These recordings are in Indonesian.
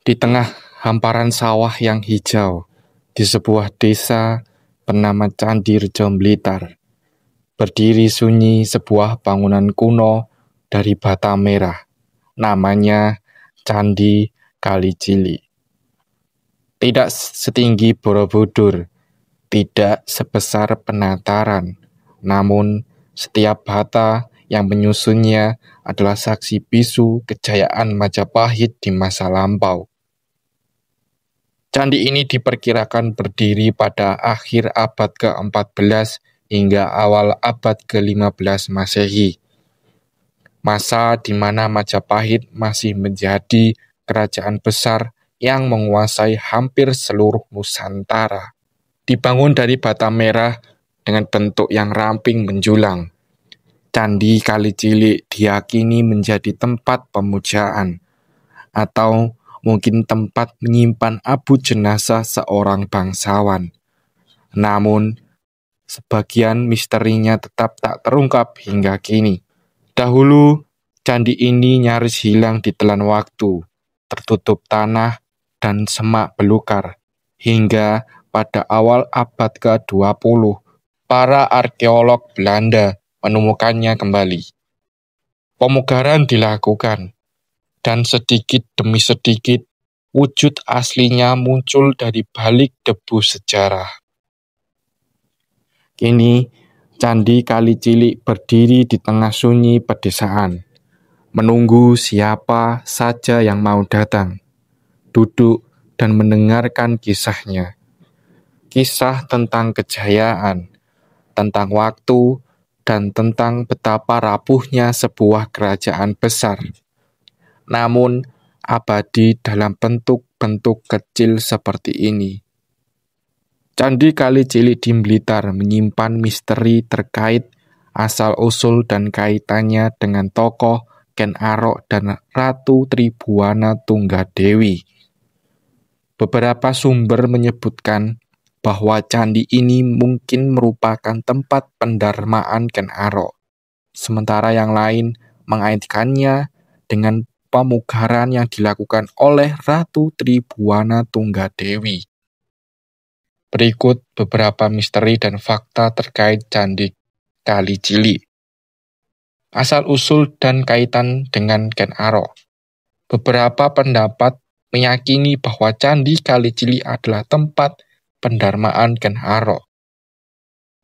Di tengah hamparan sawah yang hijau, di sebuah desa bernama Candi Rejo Blitar, berdiri sunyi sebuah bangunan kuno dari bata merah, namanya Candi Kali Cili. Tidak setinggi Borobudur, tidak sebesar Penataran, namun setiap bata yang menyusunnya adalah saksi bisu kejayaan Majapahit di masa lampau. Candi ini diperkirakan berdiri pada akhir abad ke-14 hingga awal abad ke-15 Masehi, masa di mana Majapahit masih menjadi kerajaan besar yang menguasai hampir seluruh Nusantara. Dibangun dari bata merah dengan bentuk yang ramping menjulang, Candi Kali Cili diyakini menjadi tempat pemujaan atau mungkin tempat menyimpan abu jenazah seorang bangsawan. Namun, sebagian misterinya tetap tak terungkap hingga kini. Dahulu, candi ini nyaris hilang ditelan waktu, tertutup tanah dan semak belukar. Hingga pada awal abad ke-20, para arkeolog Belanda menemukannya kembali. Pemugaran dilakukan, dan sedikit demi sedikit wujud aslinya muncul dari balik debu sejarah. Kini, Candi Kali Cili berdiri di tengah sunyi pedesaan, menunggu siapa saja yang mau datang, duduk dan mendengarkan kisahnya. Kisah tentang kejayaan, tentang waktu, dan tentang betapa rapuhnya sebuah kerajaan besar, namun abadi dalam bentuk-bentuk kecil seperti ini. Candi Kali Cili di Blitar menyimpan misteri terkait asal-usul dan kaitannya dengan tokoh Ken Arok dan Ratu Tribuana Tunggadewi. Beberapa sumber menyebutkan bahwa candi ini mungkin merupakan tempat pendarmaan Ken Arok, sementara yang lain mengaitkannya dengan pemugaran yang dilakukan oleh Ratu Tribuana Tunggadewi. Berikut beberapa misteri dan fakta terkait Candi Kali Cili. Asal-usul dan kaitan dengan Ken Arok. Beberapa pendapat meyakini bahwa Candi Kali Cili adalah tempat pendarmaan Ken Arok,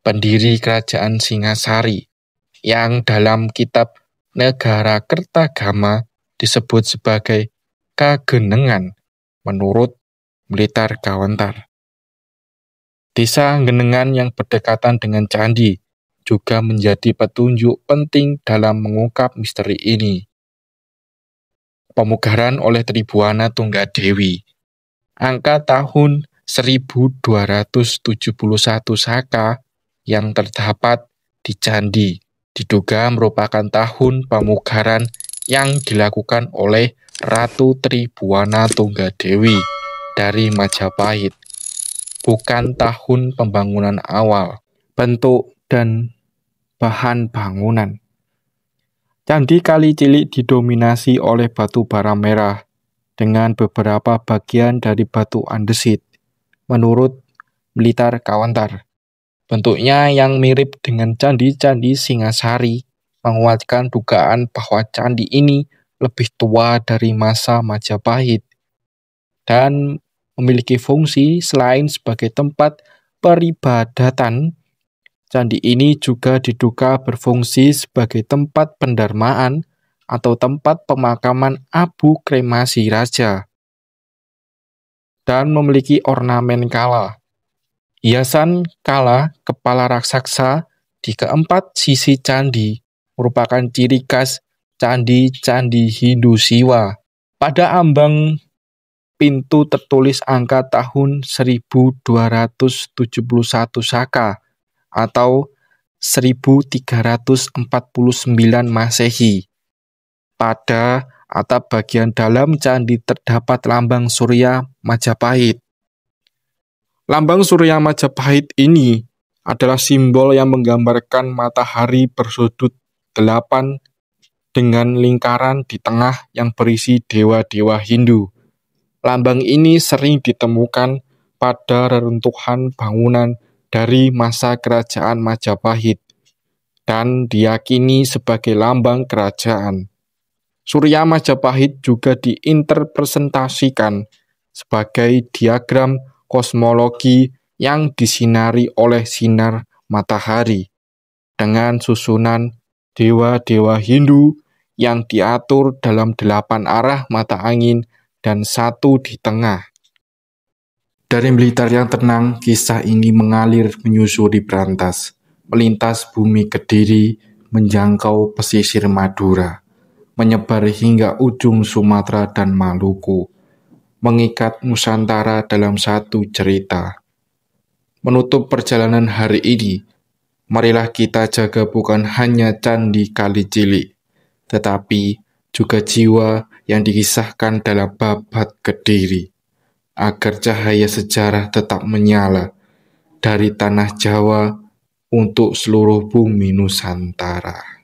pendiri kerajaan Singasari, yang dalam kitab Negara Kertagama disebut sebagai Kagenengan menurut Blitar Kawentar. Desa Genengan yang berdekatan dengan candi juga menjadi petunjuk penting dalam mengungkap misteri ini. Pemugaran oleh Tribuana Tunggadewi. Angka tahun 1271 Saka yang terdapat di candi diduga merupakan tahun pemugaran yang dilakukan oleh Ratu Tribuana Tunggadewi dari Majapahit, bukan tahun pembangunan awal. Bentuk dan bahan bangunan. Candi Kali Cili didominasi oleh batu bara merah dengan beberapa bagian dari batu andesit, menurut Blitar Kawentar. Bentuknya yang mirip dengan candi-candi Singasari menguatkan dugaan bahwa candi ini lebih tua dari masa Majapahit dan memiliki fungsi selain sebagai tempat peribadatan. Candi ini juga diduga berfungsi sebagai tempat pendarmaan atau tempat pemakaman abu kremasi raja dan memiliki ornamen kala. Hiasan kala kepala raksasa di keempat sisi candi merupakan ciri khas candi-candi Hindu Siwa. Pada ambang pintu tertulis angka tahun 1271 Saka atau 1349 Masehi. Pada atap bagian dalam candi terdapat lambang Surya Majapahit. Lambang Surya Majapahit ini adalah simbol yang menggambarkan matahari bersudut 8 dengan lingkaran di tengah yang berisi dewa-dewa Hindu. Lambang ini sering ditemukan pada reruntuhan bangunan dari masa kerajaan Majapahit dan diyakini sebagai lambang kerajaan. Surya Majapahit juga diinterpresentasikan sebagai diagram kosmologi yang disinari oleh sinar matahari dengan susunan dewa-dewa Hindu yang diatur dalam 8 arah mata angin dan 1 di tengah. Dari Blitar yang tenang, kisah ini mengalir menyusuri Brantas, melintas bumi Kediri, menjangkau pesisir Madura, menyebar hingga ujung Sumatera dan Maluku, mengikat Nusantara dalam satu cerita. Menutup perjalanan hari ini, marilah kita jaga bukan hanya Candi Kali Cilik, tetapi juga jiwa yang dikisahkan dalam Babat Kediri, agar cahaya sejarah tetap menyala dari tanah Jawa untuk seluruh bumi Nusantara.